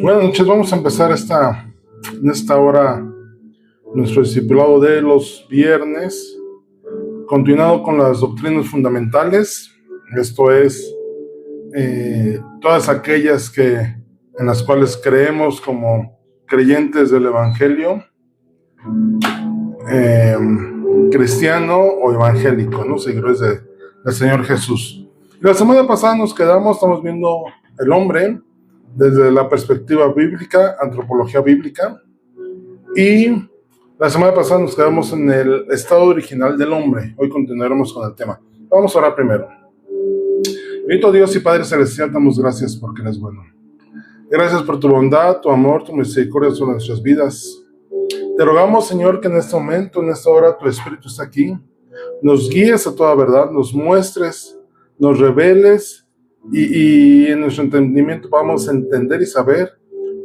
Buenas noches, vamos a empezar en esta hora nuestro discipulado de los viernes, continuado con las doctrinas fundamentales, esto es, todas aquellas en las cuales creemos como creyentes del Evangelio, cristiano o evangélico, ¿no? Seguidores del Señor Jesús. La semana pasada estamos viendo el hombre desde la perspectiva bíblica, antropología bíblica, y la semana pasada nos quedamos en el estado original del hombre. Hoy continuaremos con el tema. Vamos a orar primero. Bendito Dios y Padre Celestial, damos gracias porque eres bueno. Gracias por tu bondad, tu amor, tu misericordia sobre nuestras vidas. Te rogamos, Señor, que en este momento, en esta hora, tu Espíritu está aquí. Nos guíes a toda verdad, nos muestres, nos reveles, y en nuestro entendimiento vamos a entender y saber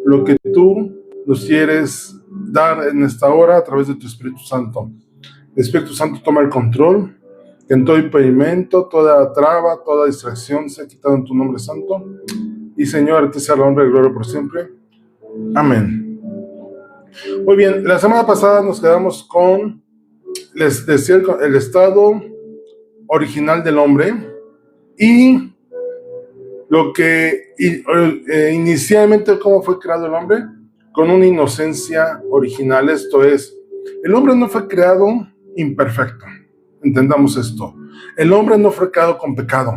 lo que tú nos quieres dar en esta hora a través de tu Espíritu Santo. El Espíritu Santo toma el control, que en todo impedimento, toda traba, toda distracción sea quitado en tu nombre santo. Y Señor, a ti sea la honra y gloria por siempre. Amén. Muy bien, la semana pasada nos quedamos con, les decía, el estado original del hombre y lo que inicialmente, cómo fue creado el hombre, con una inocencia original. Esto es, el hombre no fue creado imperfecto. Entendamos esto. El hombre no fue creado con pecado.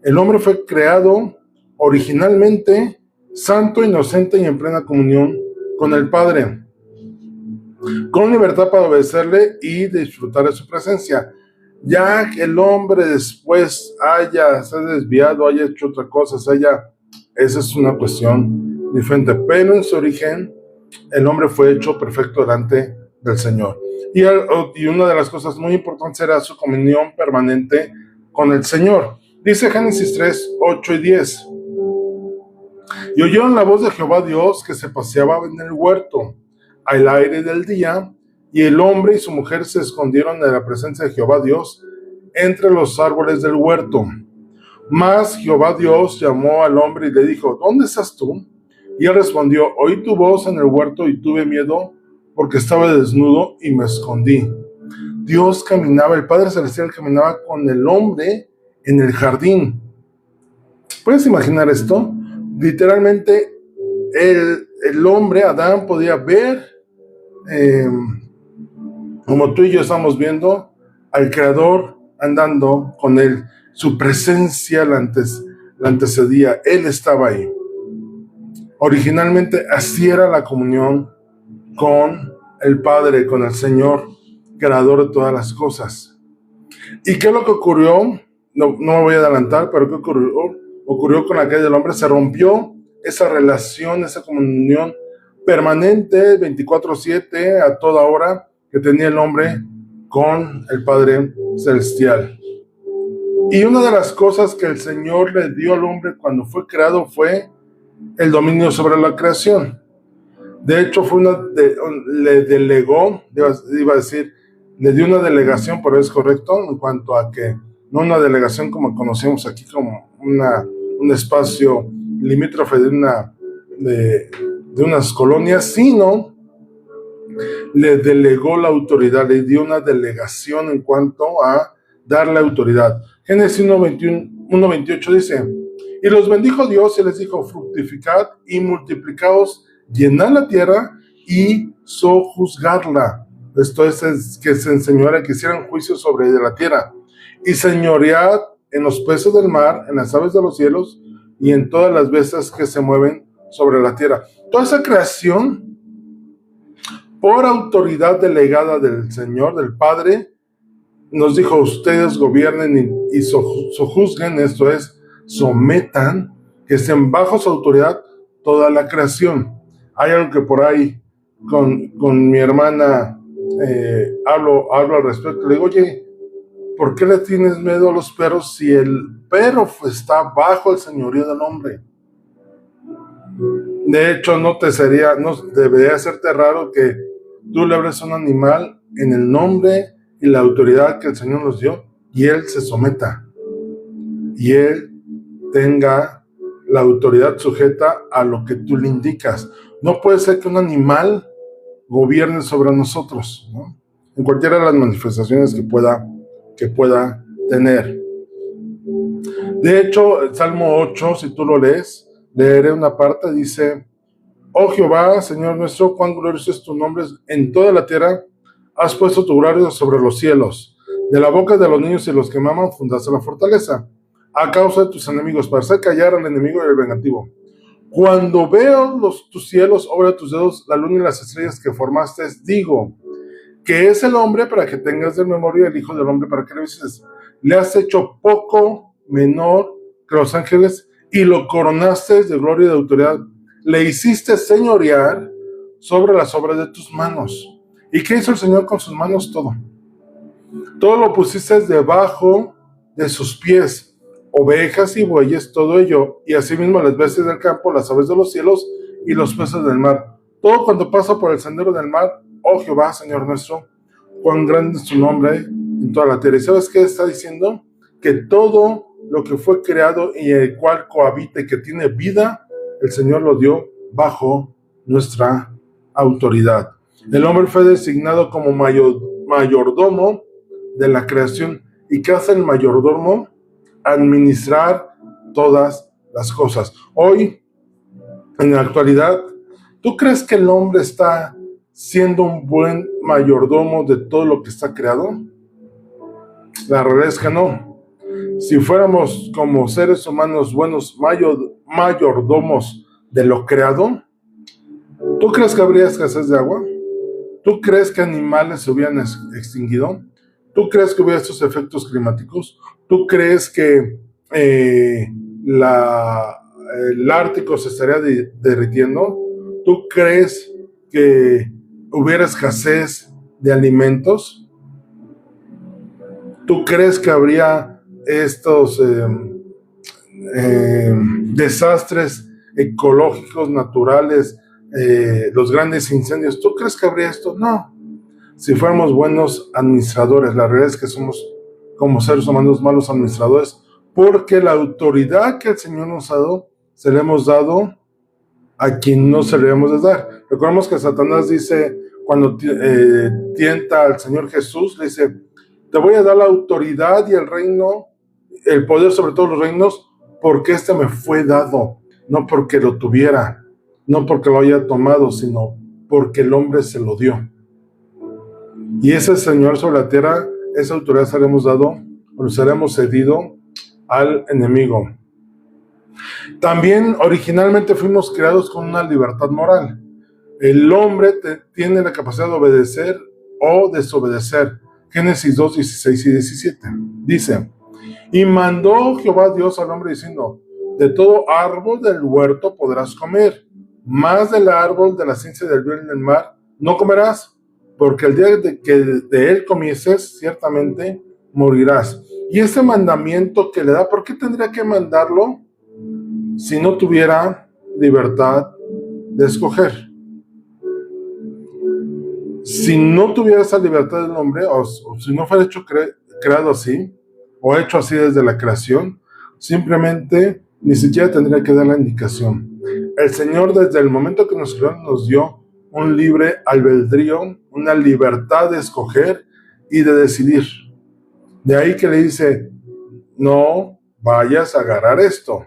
El hombre fue creado originalmente santo, inocente y en plena comunión con el Padre, con libertad para obedecerle y disfrutar de su presencia. Ya que el hombre después se ha desviado, haya hecho otra cosa, esa es una cuestión diferente, pero en su origen el hombre fue hecho perfecto delante del Señor, y una de las cosas muy importantes era su comunión permanente con el Señor. Dice Génesis 3, 8 y 10: y oyeron la voz de Jehová Dios que se paseaba en el huerto al aire del día, y el hombre y su mujer se escondieron de la presencia de Jehová Dios entre los árboles del huerto. Mas Jehová Dios llamó al hombre y le dijo: ¿dónde estás tú? Y él respondió: oí tu voz en el huerto y tuve miedo porque estaba desnudo y me escondí. Dios caminaba, el Padre Celestial caminaba con el hombre en el jardín. ¿Puedes imaginar esto? Literalmente el hombre, Adán, podía ver, como tú y yo estamos viendo, al Creador andando con él. Su presencia la antecedía, él estaba ahí. Originalmente así era la comunión con el Padre, con el Señor, Creador de todas las cosas. ¿Y qué es lo que ocurrió? No me voy a adelantar, pero ¿qué ocurrió con la caída del hombre? Se rompió esa relación, esa comunión permanente, 24/7, a toda hora, que tenía el hombre con el Padre Celestial. Y una de las cosas que el Señor le dio al hombre cuando fue creado fue el dominio sobre la creación. De hecho, le delegó, le dio una delegación, pero es correcto, en cuanto a que no una delegación como conocemos aquí, como un espacio limítrofe de unas colonias, sino le delegó la autoridad, le dio una delegación en cuanto a darle autoridad. Génesis 1:28 dice: y los bendijo Dios y les dijo: fructificad y multiplicaos, llenad la tierra y sojuzgadla. Esto es que se enseñara, que hicieran juicio sobre la tierra, y señoread en los peces del mar, en las aves de los cielos y en todas las bestias que se mueven sobre la tierra. Toda esa creación, por autoridad delegada del Señor, del Padre, nos dijo: ustedes gobiernen y sojuzguen, esto es, sometan, que estén bajo su autoridad toda la creación. Hay algo que por ahí con mi hermana hablo al respecto. Le digo: oye, ¿por qué le tienes miedo a los perros si el perro está bajo el señorío del hombre? De hecho, no debería hacerte raro que tú le hables a un animal en el nombre y la autoridad que el Señor nos dio, y él se someta, y él tenga la autoridad sujeta a lo que tú le indicas. No puede ser que un animal gobierne sobre nosotros, ¿no? En cualquiera de las manifestaciones que pueda tener. De hecho, el Salmo 8, si tú lo lees, leeré una parte, dice: Oh Jehová, Señor nuestro, cuán glorioso es tu nombre en toda la tierra, has puesto tu gloria sobre los cielos. De la boca de los niños y los que maman fundaste la fortaleza, a causa de tus enemigos, para hacer callar al enemigo y al vengativo. Cuando veo tus cielos, obra de tus dedos, la luna y las estrellas que formaste, digo, que es el hombre para que tengas de memoria, el hijo del hombre para que le visites. Le has hecho poco menor que los ángeles y lo coronaste de gloria y de autoridad. Le hiciste señorear sobre las obras de tus manos. ¿Y qué hizo el Señor con sus manos? Todo lo pusiste debajo de sus pies, ovejas y bueyes, todo ello, y asimismo las bestias del campo, las aves de los cielos y los peces del mar. Todo cuando pasa por el sendero del mar, oh Jehová, Señor nuestro, cuán grande es tu nombre en toda la tierra. ¿Y sabes qué está diciendo? Que todo lo que fue creado y el cual cohabita y que tiene vida, el Señor lo dio bajo nuestra autoridad. El hombre fue designado como mayordomo de la creación. ¿Y qué hace el mayordomo? Administrar todas las cosas. Hoy, en la actualidad, ¿tú crees que el hombre está siendo un buen mayordomo de todo lo que está creado? La realidad es que no. Si fuéramos como seres humanos buenos mayordomos de lo creado, ¿tú crees que habría escasez de agua? ¿Tú crees que animales se hubieran extinguido? ¿Tú crees que hubiera estos efectos climáticos? ¿Tú crees que el Ártico se estaría derritiendo? ¿Tú crees que hubiera escasez de alimentos? ¿Tú crees que habría estos desastres ecológicos, naturales, los grandes incendios? ¿Tú crees que habría esto? No. Si fuéramos buenos administradores, la realidad es que somos como seres humanos malos administradores, porque la autoridad que el Señor nos ha dado, se le hemos dado a quien no se le hemos de dar. Recordemos que Satanás dice, cuando tienta al Señor Jesús, le dice: te voy a dar la autoridad y el reino, el poder sobre todos los reinos, porque este me fue dado, no porque lo tuviera, no porque lo haya tomado, sino porque el hombre se lo dio. Y ese Señor sobre la tierra, esa autoridad se la hemos dado, o nos seremos cedido al enemigo. También originalmente fuimos creados con una libertad moral. El hombre tiene la capacidad de obedecer o desobedecer. Génesis 2, 16 y 17. Dice: y mandó Jehová Dios al hombre diciendo: de todo árbol del huerto podrás comer, mas del árbol de la ciencia del bien y del mal no comerás, porque el día que de él comieses, ciertamente morirás. Y ese mandamiento que le da, ¿por qué tendría que mandarlo si no tuviera libertad de escoger? Si no tuviera esa libertad del hombre, o si no fuera hecho creado así, o hecho así desde la creación, simplemente ni siquiera tendría que dar la indicación. El Señor, desde el momento que nos creó, nos dio un libre albedrío, una libertad de escoger y de decidir. De ahí que le dice: no vayas a agarrar esto.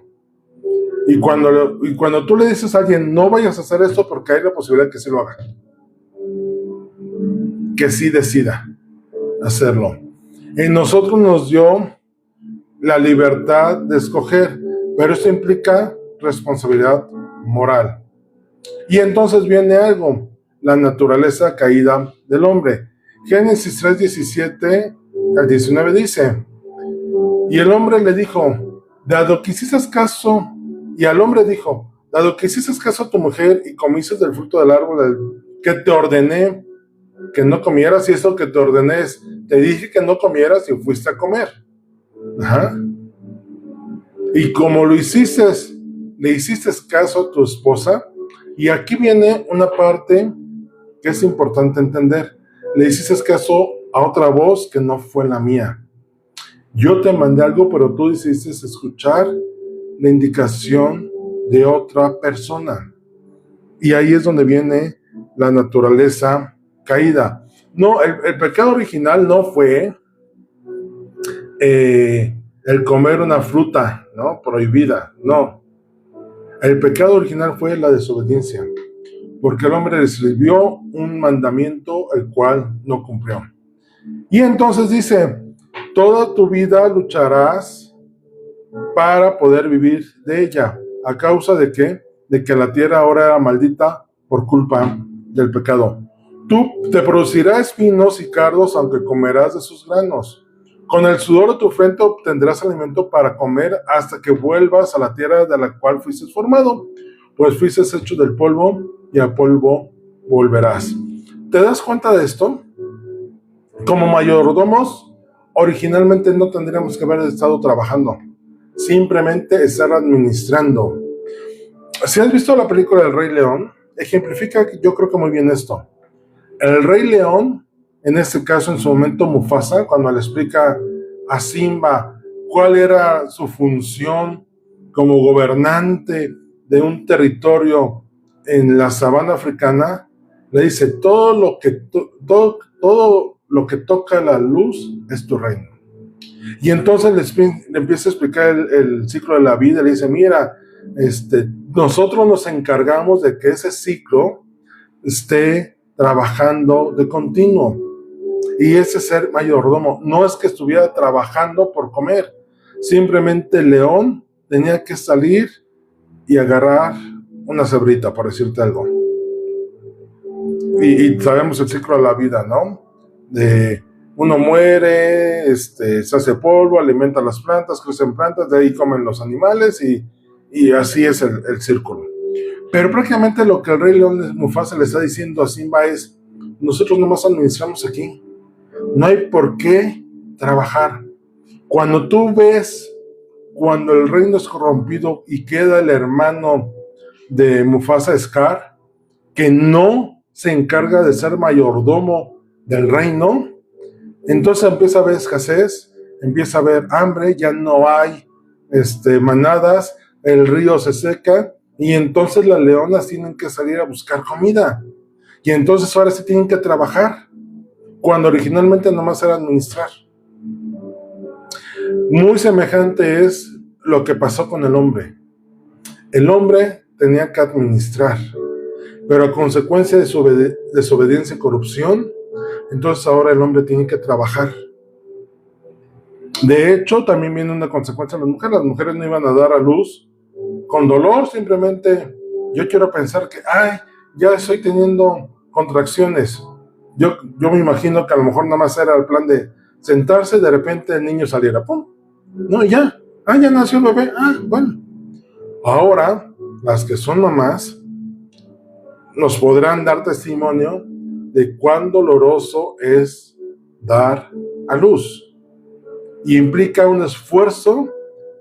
Y cuando tú le dices a alguien: no vayas a hacer esto, porque hay la posibilidad que sí lo haga, que sí decida hacerlo. En nosotros nos dio la libertad de escoger, pero esto implica responsabilidad moral. Y entonces viene algo: la naturaleza caída del hombre. Génesis 3, 17 al 19 dice: y el hombre le dijo, dado que hiciste caso, y al hombre dijo, dado que hiciste caso a tu mujer y comiste del fruto del árbol que te ordené que no comieras, y eso que te ordené es, te dije que no comieras y fuiste a comer. Ajá. Y como le hiciste caso a tu esposa, y aquí viene una parte que es importante entender: le hiciste caso a otra voz que no fue la mía. Yo te mandé algo, pero tú decidiste escuchar la indicación de otra persona. Y ahí es donde viene la naturaleza caída. No, el pecado original no fue el comer una fruta, ¿no?, prohibida. No. El pecado original fue la desobediencia, porque el hombre recibió un mandamiento el cual no cumplió. Y entonces dice, toda tu vida lucharás para poder vivir de ella. ¿A causa de qué? De que la tierra ahora era maldita por culpa del pecado. Tú te producirás espinos y cardos, aunque comerás de sus granos. Con el sudor de tu frente obtendrás alimento para comer hasta que vuelvas a la tierra de la cual fuiste formado, pues fuiste hecho del polvo y al polvo volverás. ¿Te das cuenta de esto? Como mayordomos, originalmente no tendríamos que haber estado trabajando, simplemente estar administrando. Si has visto la película El Rey León, ejemplifica yo creo que muy bien esto. El Rey León, en este caso en su momento Mufasa, cuando le explica a Simba cuál era su función como gobernante de un territorio en la sabana africana, le dice, todo lo que toca la luz es tu reino. Y entonces le empieza a explicar el ciclo de la vida, le dice, mira, nosotros nos encargamos de que ese ciclo esté trabajando de continuo. Y ese ser mayordomo no es que estuviera trabajando por comer, simplemente el león tenía que salir y agarrar una cebrita, por decirte algo. Y sabemos el ciclo de la vida, ¿no? Uno muere, se hace polvo, alimenta las plantas, crecen plantas, de ahí comen los animales y así es el círculo. Pero prácticamente lo que el Rey León de Mufasa le está diciendo a Simba es, nosotros nomás administramos aquí, no hay por qué trabajar. Cuando tú ves, cuando el reino es corrompido y queda el hermano de Mufasa, Scar, que no se encarga de ser mayordomo del reino, entonces empieza a haber escasez, empieza a haber hambre, ya no hay manadas, el río se seca y entonces las leonas tienen que salir a buscar comida y entonces ahora sí tienen que trabajar cuando originalmente nomás era administrar. Muy semejante es lo que pasó con el hombre. El hombre tenía que administrar, pero a consecuencia de su desobediencia y corrupción, entonces ahora el hombre tiene que trabajar. De hecho, también viene una consecuencia de las mujeres. Las mujeres no iban a dar a luz con dolor, simplemente yo quiero pensar que, ya estoy teniendo contracciones. Yo me imagino que a lo mejor nada más era el plan de sentarse y de repente el niño saliera, ¡pum! No, ya nació el bebé, bueno. Ahora, las que son mamás nos podrán dar testimonio de cuán doloroso es dar a luz. Y implica un esfuerzo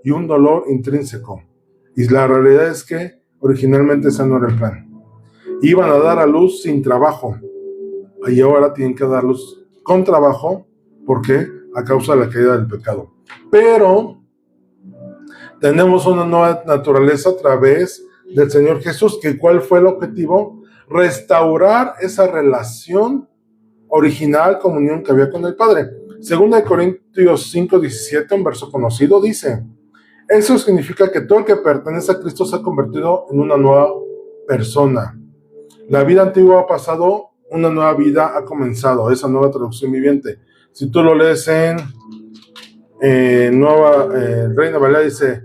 y un dolor intrínseco. Y la realidad es que originalmente ese no era el plan. Iban a dar a luz sin trabajo. Y ahora tienen que dar luz con trabajo. ¿Por qué? A causa de la caída del pecado. Pero tenemos una nueva naturaleza a través del Señor Jesús. ¿Cuál fue el objetivo? Restaurar esa relación original, comunión que había con el Padre. Segunda de Corintios 5:17, un verso conocido, dice: eso significa que todo el que pertenece a Cristo se ha convertido en una nueva persona. La vida antigua ha pasado, una nueva vida ha comenzado. Esa nueva traducción viviente. Si tú lo lees en Reina Valera, dice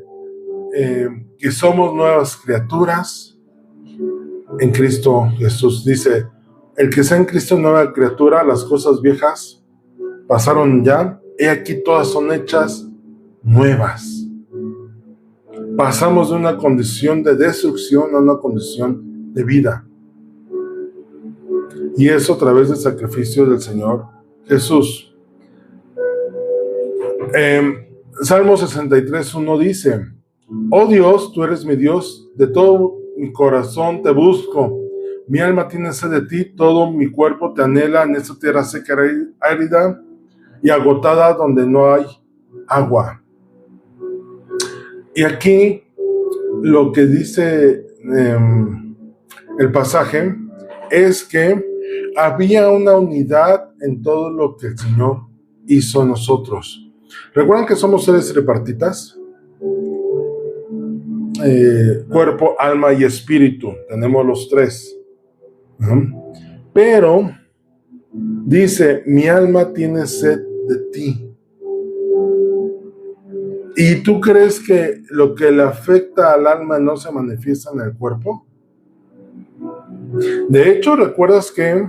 que somos nuevas criaturas en Cristo Jesús. Dice: el que sea en Cristo nueva criatura, las cosas viejas pasaron ya, y aquí todas son hechas nuevas. Pasamos de una condición de destrucción a una condición de vida. Y eso a través del sacrificio del Señor Jesús. Salmo 63:1 dice: oh Dios, tú eres mi Dios, de todo mi corazón te busco. Mi alma tiene sed de ti, todo mi cuerpo te anhela en esta tierra seca, árida y agotada, donde no hay agua. Y aquí lo que dice el pasaje es que había una unidad en todo lo que el Señor hizo a nosotros. ¿Recuerdan que somos seres tripartitas? Cuerpo, alma y espíritu. Tenemos los tres. Pero dice, mi alma tiene sed de ti. ¿Y tú crees que lo que le afecta al alma no se manifiesta en el cuerpo? De hecho, ¿recuerdas que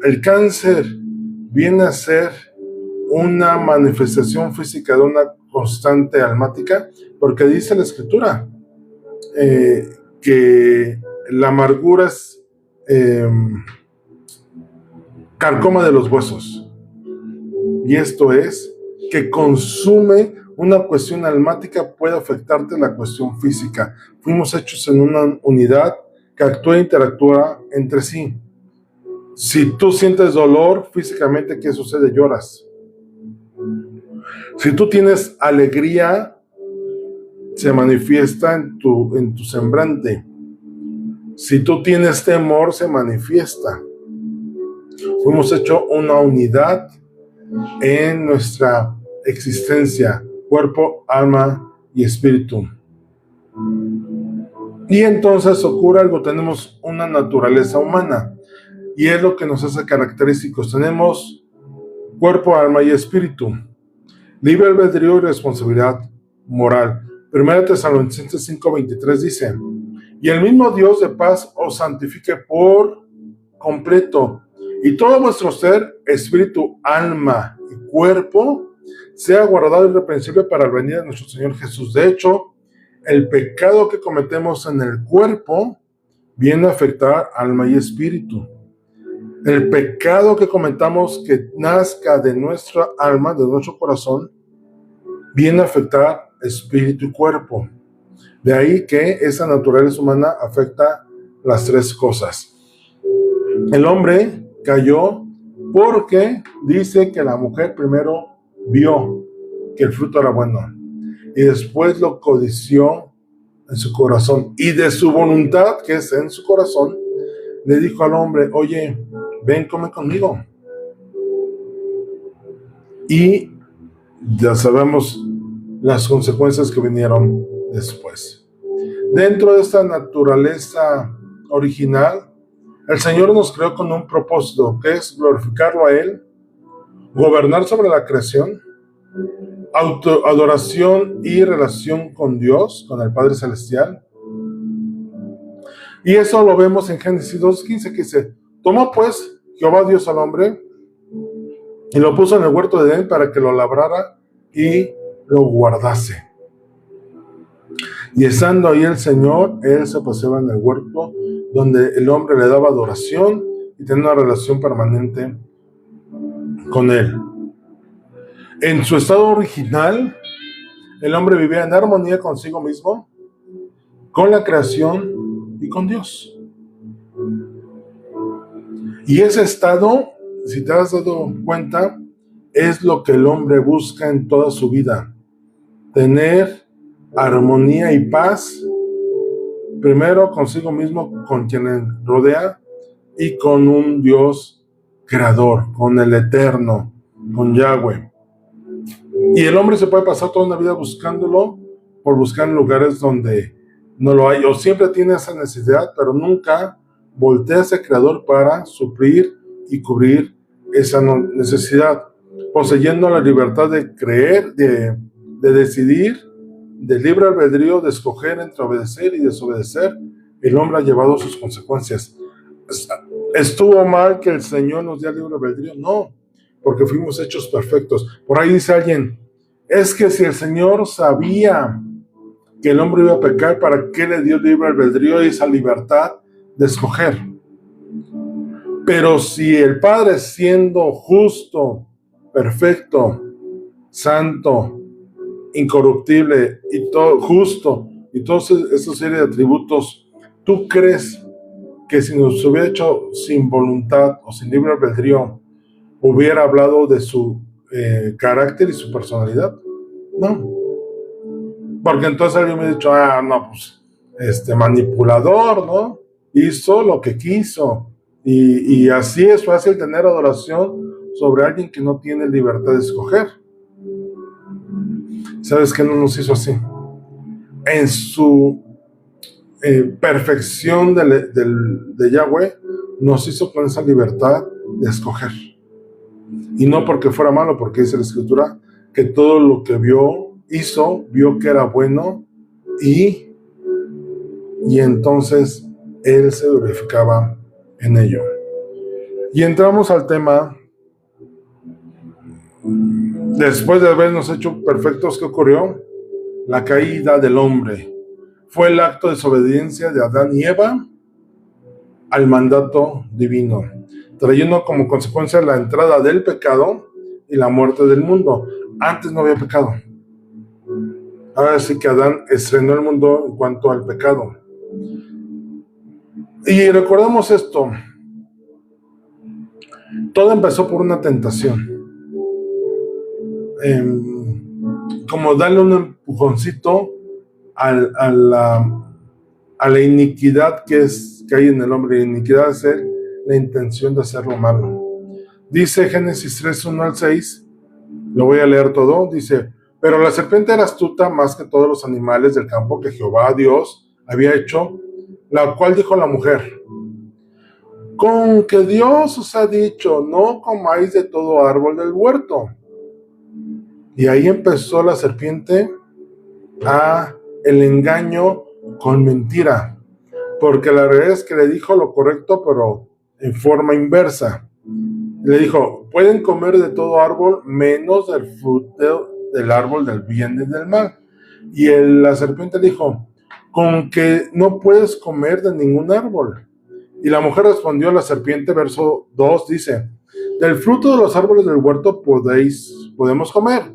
el cáncer viene a ser una manifestación física de una constante almática? Porque dice la Escritura que la amargura es carcoma de los huesos. Y esto es que consume una cuestión almática, puede afectarte la cuestión física. Fuimos hechos en una unidad que actúa e interactúa entre sí. Si tú sientes dolor físicamente, ¿qué sucede? Lloras. Si tú tienes alegría, se manifiesta en tu semblante. Si tú tienes temor, se manifiesta. Fuimos hechos una unidad en nuestra existencia, cuerpo, alma y espíritu. Y entonces ocurre algo, tenemos una naturaleza humana y es lo que nos hace característicos. Tenemos cuerpo, alma y espíritu, libre albedrío y responsabilidad moral. 1 Tesalonicenses 5:23 dice, y el mismo Dios de paz os santifique por completo, y todo vuestro ser, espíritu, alma y cuerpo, sea guardado irreprensible para el venida de nuestro Señor Jesús. De hecho, el pecado que cometemos en el cuerpo viene a afectar alma y espíritu. El pecado que cometamos que nazca de nuestra alma, de nuestro corazón, viene a afectar espíritu y cuerpo. De ahí que esa naturaleza humana afecta las tres cosas. El hombre cayó porque dice que la mujer primero vio que el fruto era bueno y después lo codició en su corazón, y de su voluntad, que es en su corazón, le dijo al hombre, oye, ven, come conmigo. Y ya sabemos las consecuencias que vinieron después. Dentro de esta naturaleza original, el Señor nos creó con un propósito, que es glorificarlo a Él, gobernar sobre la creación, adoración y relación con Dios, con el Padre Celestial. Y eso lo vemos en Génesis 2:15, que dice, tomó pues Jehová Dios al hombre y lo puso en el huerto de Edén para que lo labrara y lo guardase. Y estando ahí el Señor, Él se paseaba en el huerto, donde el hombre le daba adoración y tenía una relación permanente con Él. En su estado original, el hombre vivía en armonía consigo mismo, con la creación y con Dios. Y ese estado, si te has dado cuenta, es lo que el hombre busca en toda su vida. Tener armonía y paz, primero consigo mismo, con quien le rodea, y con un Dios creador, con el Eterno, con Yahweh. Y el hombre se puede pasar toda una vida buscándolo, por buscar en lugares donde no lo hay, o siempre tiene esa necesidad, pero nunca voltea a ese creador para suplir y cubrir esa necesidad, poseyendo la libertad de creer, de decidir, de libre albedrío, de escoger entre obedecer y desobedecer. El hombre ha llevado sus consecuencias. ¿Estuvo mal que el Señor nos diera libre albedrío? No, porque fuimos hechos perfectos. Por ahí dice alguien, es que si el Señor sabía que el hombre iba a pecar, ¿para qué le dio libre albedrío y esa libertad de escoger? Pero si el Padre, siendo justo, perfecto, santo, incorruptible y todo justo, y todos esos serie de atributos, ¿tú crees que si nos hubiera hecho sin voluntad o sin libre albedrío, hubiera hablado de su carácter y su personalidad? No, porque entonces alguien me ha dicho, no, pues, manipulador, ¿no? Hizo lo que quiso. Y así es fácil tener adoración sobre alguien que no tiene libertad de escoger. ¿Sabes qué no nos hizo así? En su perfección de Yahweh, nos hizo con esa libertad de escoger. Y no porque fuera malo, porque dice la Escritura que todo lo que vio que era bueno y entonces Él se glorificaba en ello. Y entramos al tema, después de habernos hecho perfectos, ¿qué ocurrió? La caída del hombre. Fue el acto de desobediencia de Adán y Eva al mandato divino, trayendo como consecuencia la entrada del pecado y la muerte del mundo. Antes no había pecado. Ahora sí que Adán estrenó el mundo en cuanto al pecado. Y recordemos esto. Todo empezó por una tentación. Como darle un empujoncito a la iniquidad que hay en el hombre. Iniquidad es la intención de hacer lo malo. Dice Génesis 3, 1 al 6, lo voy a leer todo, dice: pero la serpiente era astuta más que todos los animales del campo que Jehová Dios había hecho, la cual dijo a la mujer: con que Dios os ha dicho, no comáis de todo árbol del huerto. Y ahí empezó la serpiente el engaño con mentira, porque la realidad es que le dijo lo correcto, pero en forma inversa. Le dijo: pueden comer de todo árbol menos del fruto del árbol del bien y del mal. Y la serpiente dijo: con que no puedes comer de ningún árbol. Y la mujer respondió a la serpiente, verso 2 dice: del fruto de los árboles del huerto podemos comer,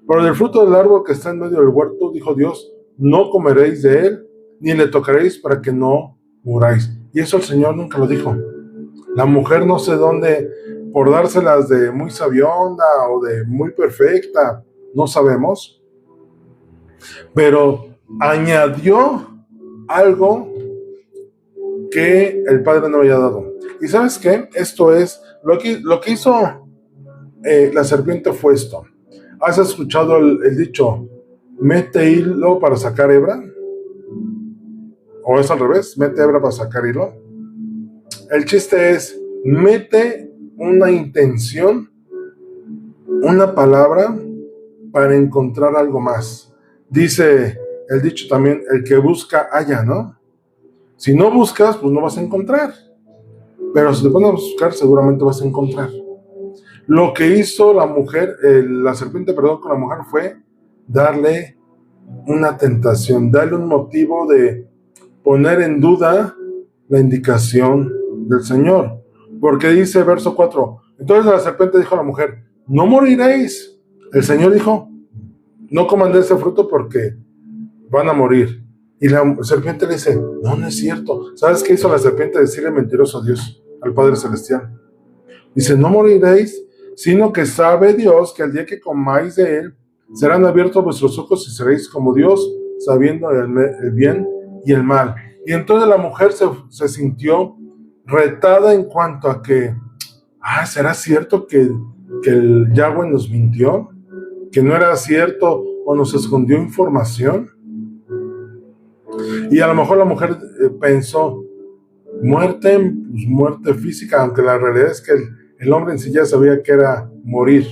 pero del fruto del árbol que está en medio del huerto, dijo Dios, no comeréis de él, ni le tocaréis para que no muráis. Y eso el Señor nunca lo dijo. La mujer no sé dónde, por dárselas de muy sabionda o de muy perfecta, no sabemos, pero añadió algo que el Padre no había dado. ¿Y sabes qué? Esto es, lo que hizo la serpiente fue esto. ¿Has escuchado el dicho, mete hilo para sacar hebra? ¿O es al revés? Mete hebra para sacar hilo. El chiste es, mete una intención, una palabra, para encontrar algo más. Dice el dicho también, el que busca halla, ¿no? Si no buscas, pues no vas a encontrar. Pero si te pones a buscar, seguramente vas a encontrar. Lo que hizo la serpiente, con la mujer fue darle una tentación, darle un motivo de poner en duda la indicación del Señor. Porque dice verso 4, entonces la serpiente dijo a la mujer, no moriréis. El Señor dijo, no coman de ese fruto porque van a morir. Y la serpiente le dice, no es cierto. ¿Sabes qué hizo la serpiente? Decirle mentiroso a Dios, al Padre Celestial. Dice, no moriréis, sino que sabe Dios que el día que comáis de él, serán abiertos vuestros ojos y seréis como Dios, sabiendo el bien y el mal. Y entonces la mujer se sintió retada en cuanto a que, ¿será cierto que el Yahweh nos mintió? ¿Que no era cierto o nos escondió información? Y a lo mejor la mujer pensó, muerte, pues muerte física, aunque la realidad es que el hombre en sí ya sabía que era morir.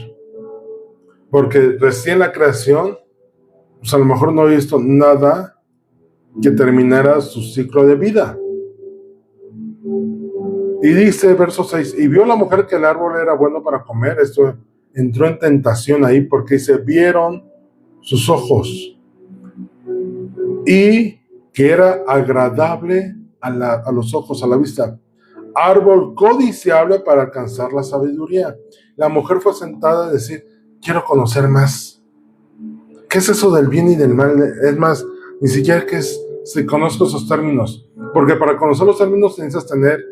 Porque recién la creación, pues a lo mejor no había visto nada que terminara su ciclo de vida. Y dice, verso 6, y vio la mujer que el árbol era bueno para comer. Esto entró en tentación ahí, porque dice, vieron sus ojos, y que era agradable a los ojos, a la vista, árbol codiciable para alcanzar la sabiduría. La mujer fue sentada a decir, quiero conocer más. ¿Qué es eso del bien y del mal? Es más, ni siquiera si conozco esos términos, porque para conocer los términos necesitas tener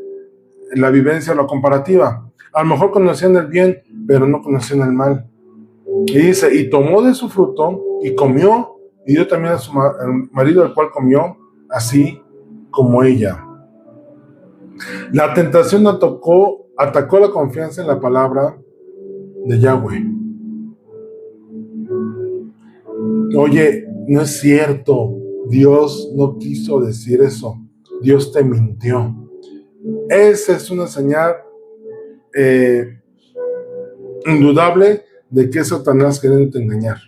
la vivencia o la comparativa. A lo mejor conocían el bien, pero no conocían el mal. Y dice, y tomó de su fruto y comió, y dio también a su marido, el cual comió, así como ella. La tentación atacó la confianza en la palabra de Yahweh. Oye, no es cierto, Dios no quiso decir eso, Dios te mintió. Esa es una señal indudable de que es Satanás queriéndote engañar.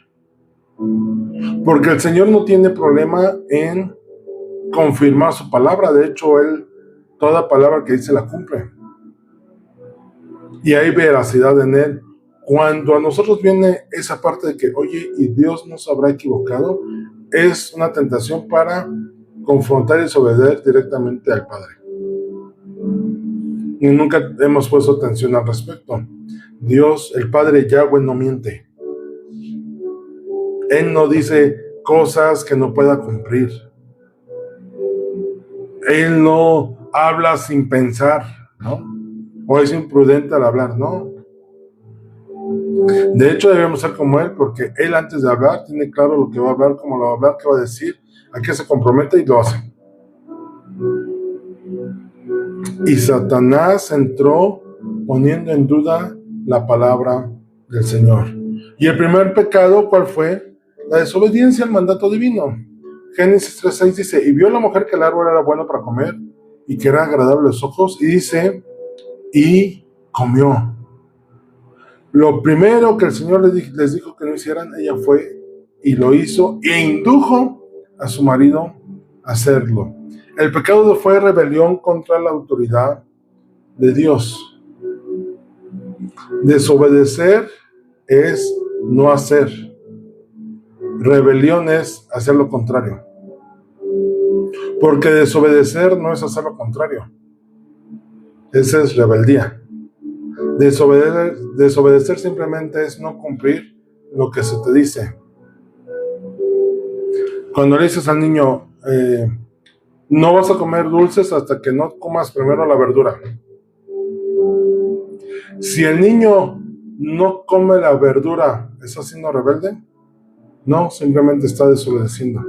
Porque el Señor no tiene problema en confirmar su palabra. De hecho, Él, toda palabra que dice la cumple. Y hay veracidad en Él. Cuando a nosotros viene esa parte de que, oye, ¿y Dios no se habrá equivocado? Es una tentación para confrontar y desobedecer directamente al Padre. Y nunca hemos puesto atención al respecto. Dios, el Padre Yahweh, no miente. Él no dice cosas que no pueda cumplir. Él no habla sin pensar, ¿no? O es imprudente al hablar, ¿no? De hecho, debemos ser como Él, porque Él antes de hablar tiene claro lo que va a hablar, cómo lo va a hablar, qué va a decir, a qué se compromete y lo hace. Y Satanás entró poniendo en duda la palabra del Señor. Y el primer pecado, ¿cuál fue? La desobediencia al mandato divino. Génesis 3:6 dice, y vio la mujer que el árbol era bueno para comer y que era agradable a los ojos, y dice, y comió. Lo primero que el Señor les dijo que no hicieran, ella fue y lo hizo e indujo a su marido a hacerlo. El pecado fue rebelión contra la autoridad de Dios. Desobedecer es no hacer. Rebelión es hacer lo contrario. Porque desobedecer no es hacer lo contrario. Esa es rebeldía. Desobedecer simplemente es no cumplir lo que se te dice. Cuando le dices al niño, no vas a comer dulces hasta que no comas primero la verdura. Si el niño no come la verdura, ¿está siendo rebelde? No, simplemente está desobedeciendo.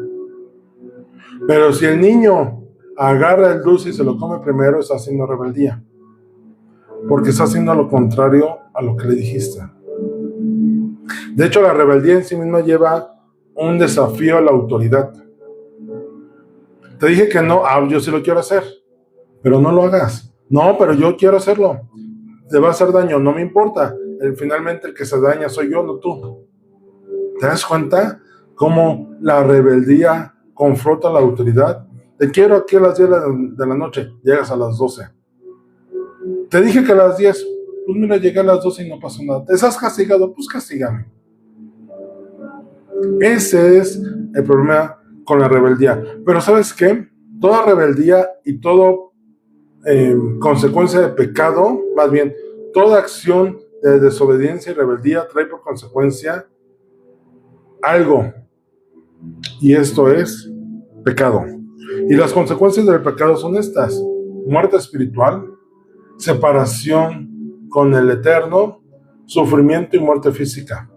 Pero si el niño agarra el dulce y se lo come primero, está haciendo rebeldía. Porque está haciendo lo contrario a lo que le dijiste. De hecho, la rebeldía en sí misma lleva un desafío a la autoridad. Te dije que no, yo sí lo quiero hacer, pero no lo hagas. No, pero yo quiero hacerlo. Te va a hacer daño, no me importa. Finalmente el que se daña soy yo, no tú. ¿Te das cuenta cómo la rebeldía confronta la autoridad? Te quiero aquí a las 10 de la noche, llegas a las 12. Te dije que a las 10, pues mira, llegué a las 12 y no pasó nada. ¿Te estás castigado? Pues castígame. Ese es el problema con la rebeldía. Pero ¿sabes qué? Toda rebeldía y toda consecuencia de pecado, más bien, toda acción de desobediencia y rebeldía trae por consecuencia algo. Y esto es pecado. Y las consecuencias del pecado son estas: muerte espiritual, separación con el Eterno, sufrimiento y muerte física.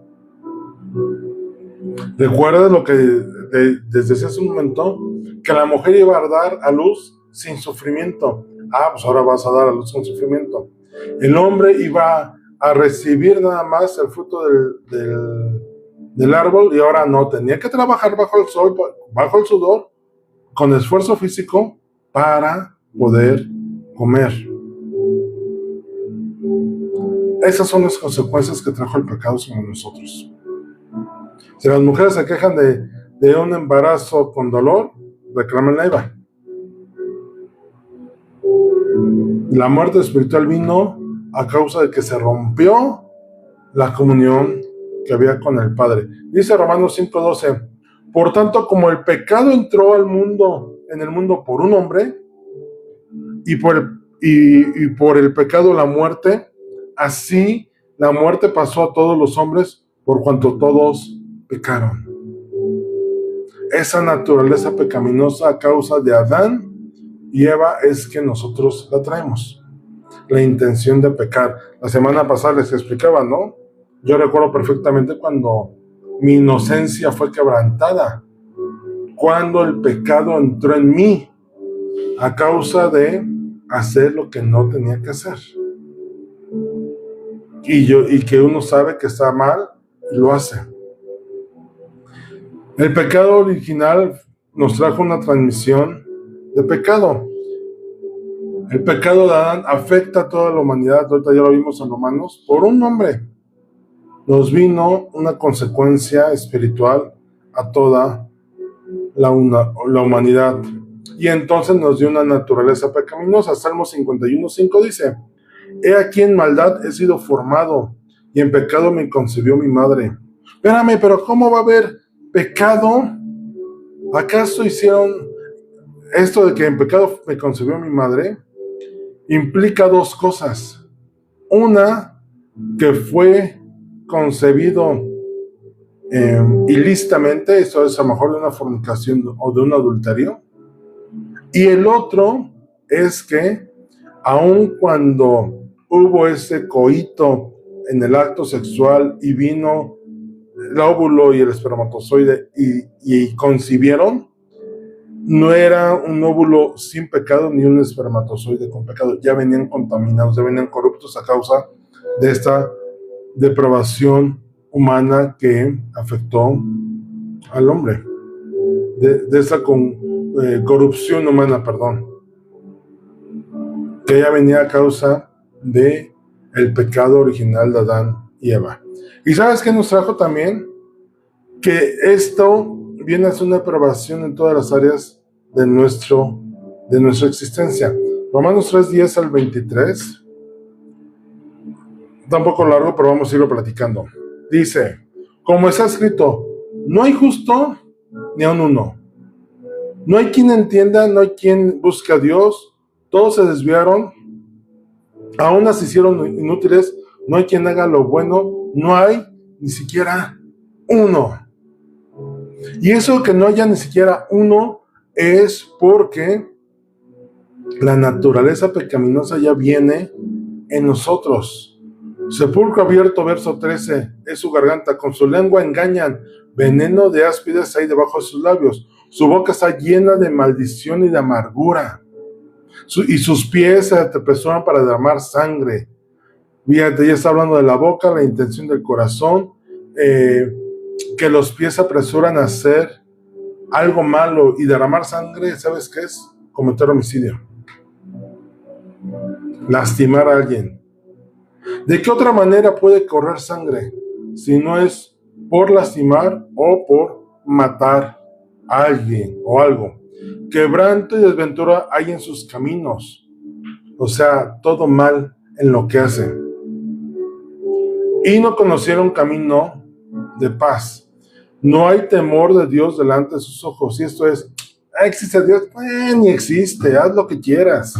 ¿Recuerdas lo que desde hace un momento? Que la mujer iba a dar a luz sin sufrimiento. Pues ahora vas a dar a luz sin sufrimiento. El hombre iba a recibir nada más el fruto del árbol y ahora no, tenía que trabajar bajo el sol, bajo el sudor, con esfuerzo físico para poder comer. Esas son las consecuencias que trajo el pecado sobre nosotros. Si las mujeres se quejan de un embarazo con dolor, reclamen la IVA. La muerte espiritual vino a causa de que se rompió la comunión que había con el Padre. Dice Romanos 5:12, por tanto, como el pecado entró al mundo, en el mundo por un hombre, y por el pecado la muerte, así la muerte pasó a todos los hombres por cuanto todos pecaron. Esa naturaleza pecaminosa a causa de Adán y Eva es que nosotros la traemos. La intención de pecar. La semana pasada les explicaba, ¿no? Yo recuerdo perfectamente cuando mi inocencia fue quebrantada, cuando el pecado entró en mí a causa de hacer lo que no tenía que hacer. Y que uno sabe que está mal y lo hace. El pecado original nos trajo una transmisión de pecado. El pecado de Adán afecta a toda la humanidad, ahorita ya lo vimos en Romanos, por un hombre. Nos vino una consecuencia espiritual a toda la humanidad. Y entonces nos dio una naturaleza pecaminosa. Salmo 51:5 dice: He aquí en maldad he sido formado, y en pecado me concibió mi madre. Espérame, pero ¿cómo va a haber pecado? ¿Acaso hicieron esto de que en pecado me concibió mi madre? Implica dos cosas. Una, que fue concebido ilícitamente, eso es a lo mejor de una fornicación o de un adulterio. Y el otro es que aun cuando hubo ese coito en el acto sexual y vino el óvulo y el espermatozoide y concibieron, no era un óvulo sin pecado ni un espermatozoide con pecado. Ya venían contaminados, ya venían corruptos a causa de esta depravación humana que afectó al hombre, de esa corrupción humana, perdón, que ya venía a causa de el pecado original de Adán y Eva. ¿Y sabes qué nos trajo también? Que esto viene a ser una depravación en todas las áreas de nuestra existencia. Romanos 3:10 al 23, tampoco largo, pero vamos a irlo platicando. Dice, como está escrito, no hay justo ni aun uno. No hay quien entienda, no hay quien busque a Dios. Todos se desviaron, aún se hicieron inútiles. No hay quien haga lo bueno, no hay ni siquiera uno. Y eso que no haya ni siquiera uno es porque la naturaleza pecaminosa ya viene en nosotros. Sepulcro abierto, verso 13, es su garganta, con su lengua engañan, veneno de áspides hay debajo de sus labios, su boca está llena de maldición y de amargura, y sus pies se apresuran para derramar sangre. Fíjate, ya está hablando de la boca, la intención del corazón, que los pies se apresuran a hacer algo malo y derramar sangre. ¿Sabes qué es? Cometer homicidio, lastimar a alguien. ¿De qué otra manera puede correr sangre si no es por lastimar o por matar a alguien o algo? Quebranto y desventura hay en sus caminos, o sea, todo mal en lo que hacen. Y no conocieron camino de paz. No hay temor de Dios delante de sus ojos. Y esto es, ¿existe Dios? Ni existe, haz lo que quieras.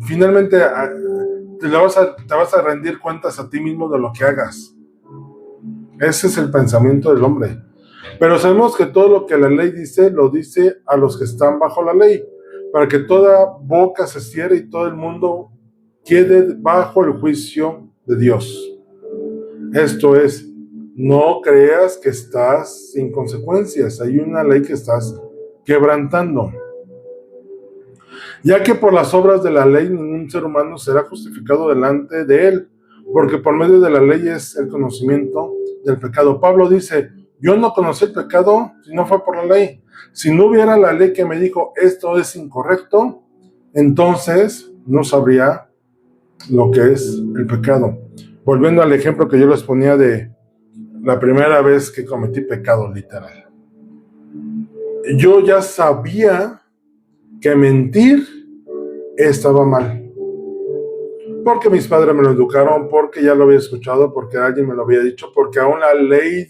Finalmente te vas a rendir cuentas a ti mismo de lo que hagas. Ese es el pensamiento del hombre. Pero sabemos que todo lo que la ley dice, lo dice a los que están bajo la ley, para que toda boca se cierre y todo el mundo quede bajo el juicio de Dios. Esto es, no creas que estás sin consecuencias. Hay una ley que estás quebrantando. Ya que por las obras de la ley ningún ser humano será justificado delante de él, porque por medio de la ley es el conocimiento del pecado. Pablo dice, yo no conocí el pecado si no fue por la ley. Si no hubiera la ley que me dijo esto es incorrecto, entonces no sabría lo que es el pecado. Volviendo al ejemplo que yo les ponía de la primera vez que cometí pecado literal. Yo ya sabía que mentir estaba mal. Porque mis padres me lo educaron, porque ya lo había escuchado, porque alguien me lo había dicho, porque aún la ley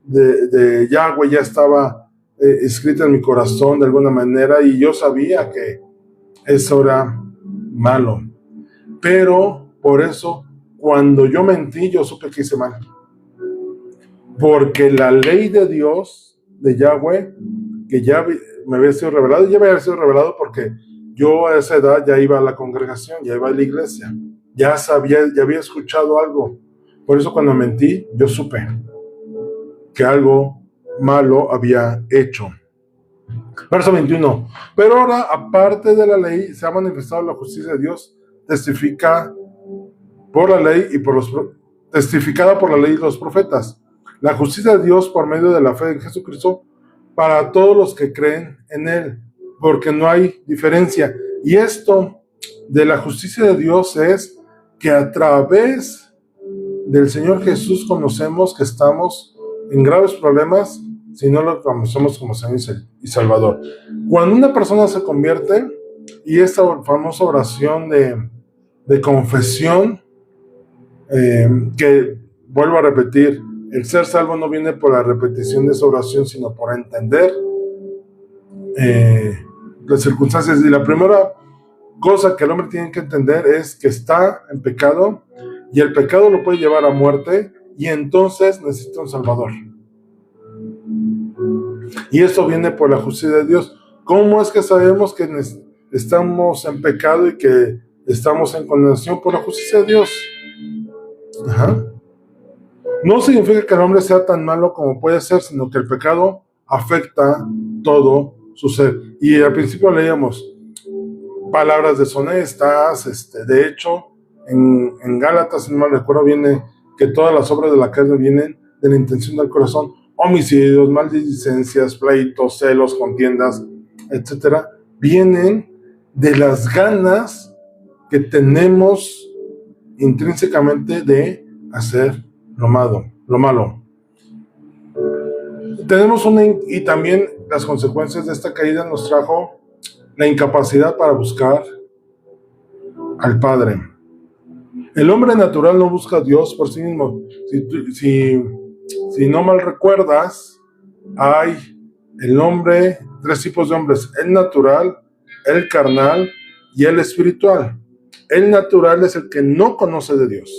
de Yahweh ya estaba escrita en mi corazón de alguna manera y yo sabía que eso era malo. Pero por eso, cuando yo mentí, yo supe que hice mal. Porque la ley de Dios, de Yahweh, que ya me había sido revelado, ya me había sido revelado porque yo a esa edad ya iba a la congregación, ya iba a la iglesia, ya sabía, ya había escuchado algo. Por eso cuando mentí, yo supe que algo malo había hecho. Verso 21. Pero ahora, aparte de la ley, se ha manifestado la justicia de Dios, testificada por la ley y los profetas. La justicia de Dios por medio de la fe en Jesucristo para todos los que creen en Él, porque no hay diferencia. Y esto de la justicia de Dios es que a través del Señor Jesús conocemos que estamos en graves problemas si no lo conocemos como Señor y Salvador. Cuando una persona se convierte, y esta famosa oración de confesión, que vuelvo a repetir, el ser salvo no viene por la repetición de esa oración, sino por entender las circunstancias. Y la primera cosa que el hombre tiene que entender es que está en pecado, y el pecado lo puede llevar a muerte, y entonces necesita un Salvador. Y esto viene por la justicia de Dios. ¿Cómo es que sabemos que estamos en pecado y que estamos en condenación? Por la justicia de Dios. Ajá. No significa que el hombre sea tan malo como puede ser, sino que el pecado afecta todo su ser. Y al principio leíamos palabras deshonestas, de hecho, en Gálatas, si no me recuerdo, viene que todas las obras de la carne vienen de la intención del corazón: homicidios, maldicencias, pleitos, celos, contiendas, etcétera, vienen de las ganas que tenemos intrínsecamente de hacer lo malo. Tenemos y también las consecuencias de esta caída nos trajo la incapacidad para buscar al Padre. El hombre natural no busca a Dios por sí mismo. Si no mal recuerdas, hay tres tipos de hombres: el natural, el carnal y el espiritual. El natural es el que no conoce de Dios,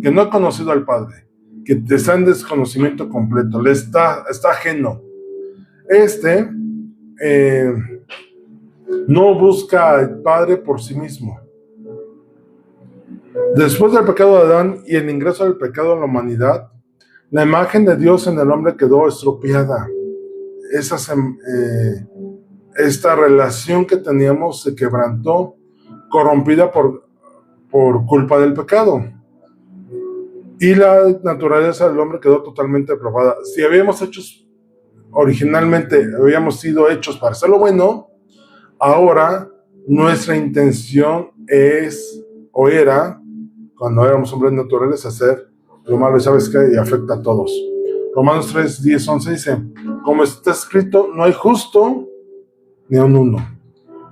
que no ha conocido al Padre, que está en desconocimiento completo, le está ajeno. No busca al Padre por sí mismo. Después del pecado de Adán y el ingreso del pecado en la humanidad, la imagen de Dios en el hombre quedó estropeada. Esta relación que teníamos se quebrantó, corrompida por culpa del pecado. Y la naturaleza del hombre quedó totalmente depravada. Si originalmente habíamos sido hechos para hacer lo bueno, ahora nuestra intención era, cuando éramos hombres naturales, hacer lo malo. Y sabes que afecta a todos. Romanos 3, 10, 11 dice: como está escrito, no hay justo ni a un uno.